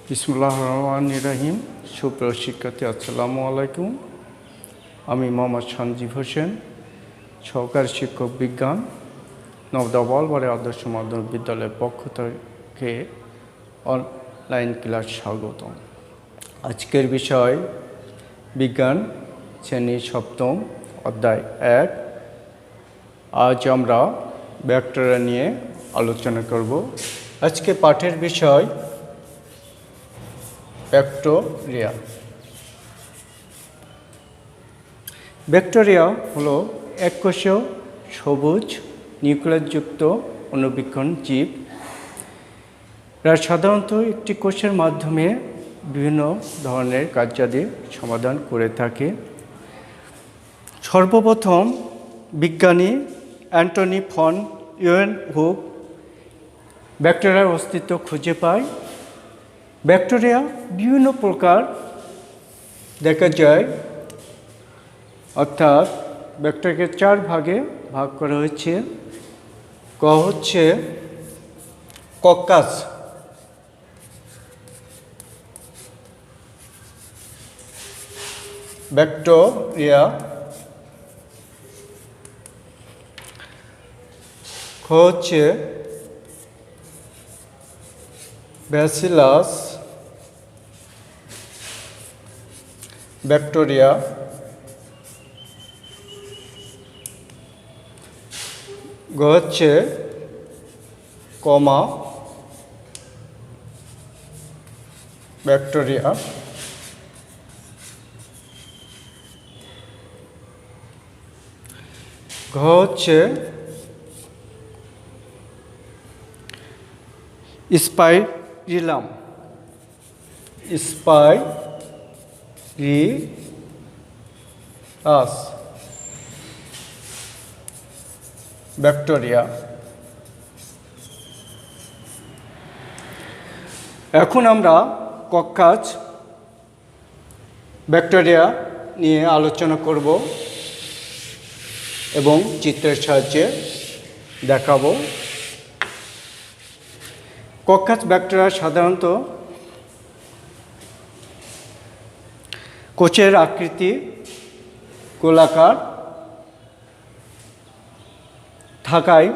বিসমুল্লাহির রহমানির রহিম। সুপ্রিয় শিক্ষার্থী, আসসালামু আলাইকুম। আমি মোহাম্মদ সঞ্জীব হোসেন, সহকারী শিক্ষক বিজ্ঞান, নবদা বলবাড়ী আদর্শ মাধ্যমিক বিদ্যালয়ের পক্ষ থেকে অনলাইন ক্লাস স্বাগতম। আজকের বিষয় বিজ্ঞান শ্রেণী সপ্তম, অধ্যায় 1। আজ আমরা ব্যাকটেরিয়া নিয়ে আলোচনা করব। আজকে পাঠের বিষয় ব্যাকটেরিয়া। ব্যাকটেরিয়া হলো এককোষীয় সবুজ নিউক্লিয়াসযুক্ত অণুবীক্ষণ জীব। এরা সাধারণত একটি কোষের মাধ্যমে বিভিন্ন ধরনের কার্যাদি সমাধান করে থাকে। সর্বপ্রথম বিজ্ঞানী অ্যান্টনি ফন লিউয়েনহুক ব্যাকটেরিয়ার অস্তিত্ব খুঁজে পায়। ব্যাকটেরিয়া বিভিন্ন প্রকার দেখা যায়, অর্থাৎ ব্যাকটেরিয়াকে 4 ভাগে ভাগ করা হয়েছে। ক হচ্ছে কক্কাস, ব্যাকটেরিয়া। খ হচ্ছে ব্যাসিলাস ব্যাকটেরিয়া। গ হচ্ছে কমা ব্যাকটেরিয়া। ঘ হচ্ছে স্পাইরিলাম স্পাইরিলাস ব্যাকটেরিয়া। এখন আমরা কক্কাস ব্যাকটেরিয়া নিয়ে আলোচনা করব এবং চিত্রের সাহায্যে দেখাবো। কক্কাস ব্যাকটেরিয়া সাধারণত কোষের আকৃতি গোলাকার থাকায়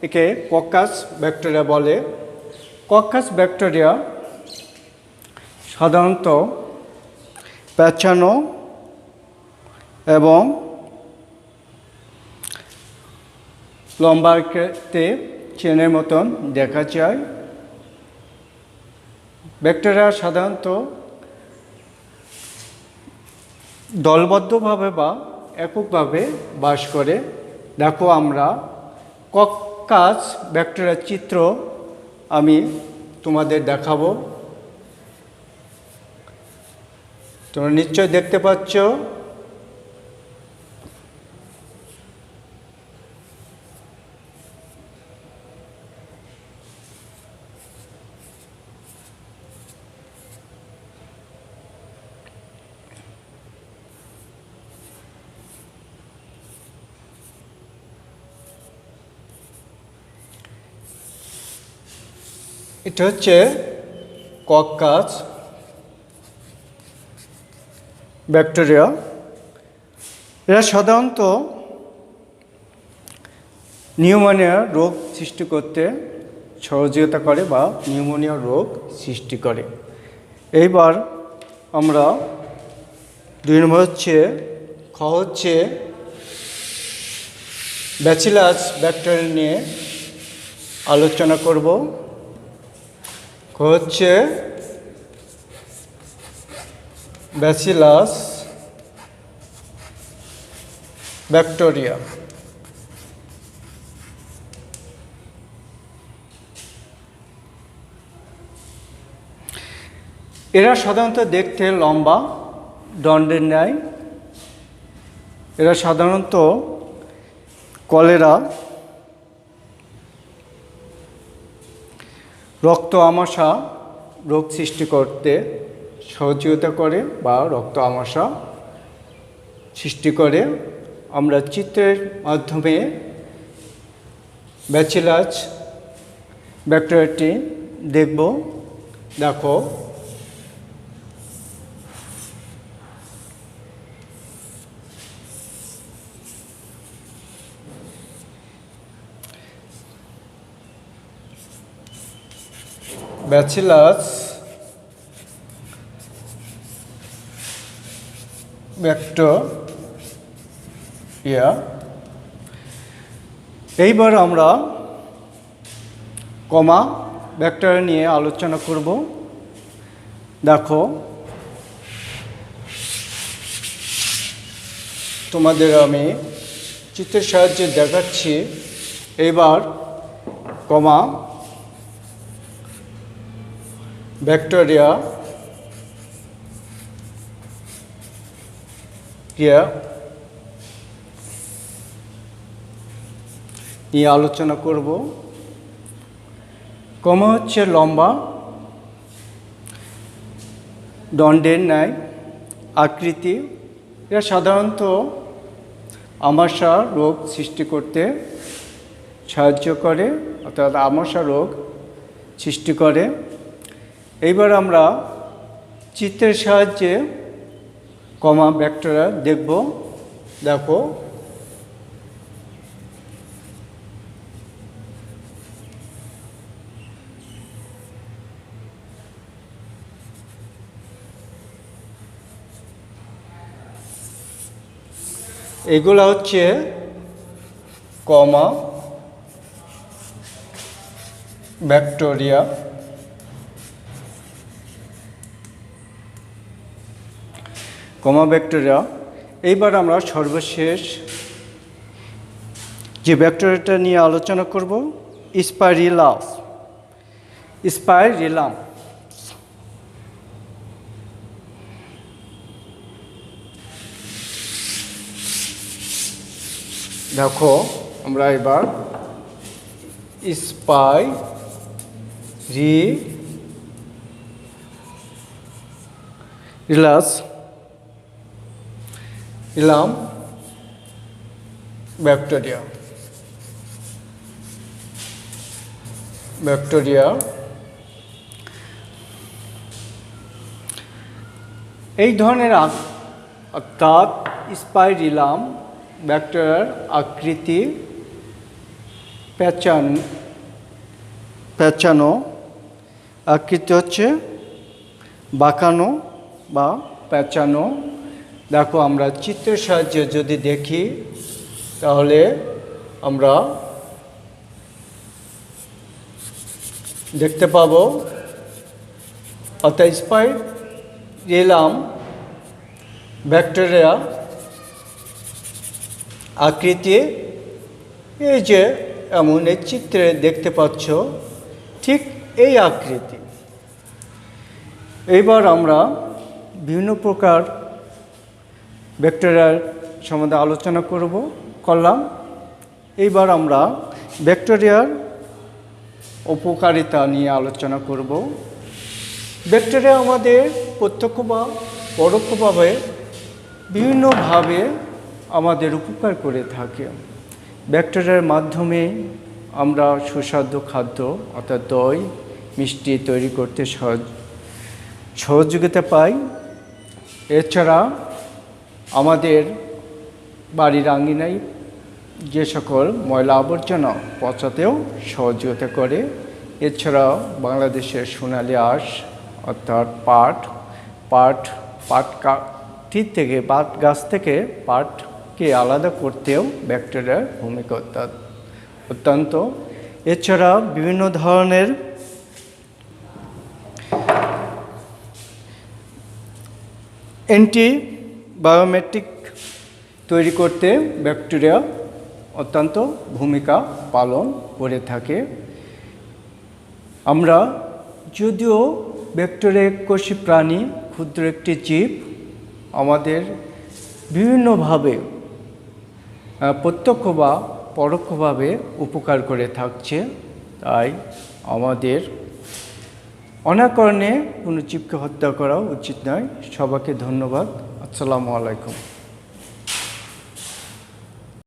একে কক্কাস ব্যাকটেরিয়া বলে। কক্কাস ব্যাকটেরিয়া সাধারণত পেঁচানো এবং লম্বাতে চেনের মতন দেখা যায়। ব্যাকটেরিয়া সাধারণত দলবদ্ধভাবে বা এককভাবে বাস করে। দেখো, আমরা কক্কাস ব্যাকটেরিয়ার চিত্র আমি তোমাদের দেখাবো। তোমরা নিশ্চয় দেখতে পাচ্ছ। এটা হচ্ছে কক্কাস ব্যাকটেরিয়া। এরা সাধারণত নিউমোনিয়া রোগ সৃষ্টি করতে সহযোগিতা করে বা নিউমোনিয়া রোগ সৃষ্টি করে। এইবার আমরা 2 নম্বর হচ্ছে খ হচ্ছে ব্যাসিলাস ব্যাকটেরিয়া নিয়ে আলোচনা করব। খ হচ্ছে ব্যাসিলাস ব্যাকটেরিয়া। এরা সাধারণত দেখতে লম্বা দণ্ডের ন্যায়। এরা সাধারণত কলেরা, রক্ত আমাশা রোগ সৃষ্টি করতে সহযোগিতা করে বা রক্ত আমাশা সৃষ্টি করে। আমরা চিত্রের মাধ্যমে ব্যাসিলাস ব্যাকটেরিয়াটি দেখব। দেখো, ব্যাচিলাস ব্যাকটেরিয়া। এইবার আমরা কমা ব্যাকটেরিয়া নিয়ে আলোচনা করব। দেখো, তোমাদের আমি চিত্রের সাহায্যে দেখাচ্ছি। এইবার কমা ব্যাকটেরিয়া নিয়ে আলোচনা করব। কমা হচ্ছে লম্বা দণ্ডের ন্যায় আকৃতি। এরা সাধারণত আমাশা রোগ সৃষ্টি করতে সাহায্য করে, অর্থাৎ আমাশা রোগ সৃষ্টি করে। এইবার আমরা চিত্রের সাহায্যে কমা ব্যাকটেরিয়া দেখব। দেখো, এগুলো হচ্ছে কমা ব্যাকটেরিয়া। কমা ব্যাকটেরিয়া। এইবার আমরা সর্বশেষ যে ব্যাকটেরিয়াটা নিয়ে আলোচনা করব, স্পাইরিলাম। দেখো, আমরা এবার স্পাইরিলাম ব্যাকটেরিয়া এই ধরনের অর্থাৎ স্পাইরিলাম ব্যাকটেরিয়ার আকৃতি পেঁচানো আকৃতি হচ্ছে বাঁকানো বা পেঁচানো। দেখো, আমরা চিত্রের সাহায্যে যদি দেখি তাহলে আমরা দেখতে পাবো, অর্থাৎ স্পাইরিলাম ব্যাকটেরিয়া আকৃতি এই যে এমন এই চিত্রে দেখতে পাচ্ছ, ঠিক এই আকৃতি। এইবার আমরা বিভিন্ন প্রকার ব্যাকটেরিয়ার সম্বন্ধে আলোচনা করলাম। এইবার আমরা ব্যাকটেরিয়ার উপকারিতা নিয়ে আলোচনা করব। ব্যাকটেরিয়া আমাদের প্রত্যক্ষ বা পরোক্ষভাবে বিভিন্নভাবে আমাদের উপকার করে থাকে। ব্যাকটেরিয়ার মাধ্যমে আমরা সুস্বাদু খাদ্য অর্থাৎ দই, মিষ্টি তৈরি করতে সহযোগিতা পাই। এছাড়া আমাদের বাড়ির আঙিনায় যে সকল ময়লা আবর্জনা পচাতেও সহযোগিতা করে। এছাড়াও বাংলাদেশের সোনালী আঁশ অর্থাৎ পাট গাছ থেকে পাটকে আলাদা করতেও ব্যাকটেরিয়ার ভূমিকা অত্যন্ত। এছাড়া বিভিন্ন ধরনের অ্যান্টিবায়োটিক তৈরি করতে ব্যাকটেরিয়া অত্যন্ত ভূমিকা পালন করে থাকে। আমরা যদিও ব্যাকটেরিয়া কোষী প্রাণী, ক্ষুদ্র একটি জীব, আমাদের বিভিন্নভাবে প্রত্যক্ষ বা পরোক্ষভাবে উপকার করে থাকছে। তাই আমাদের অনাকারণে কোনো জীবকে হত্যা করা উচিত নয়। সবাইকে ধন্যবাদ। আসসালামু আলাইকুম।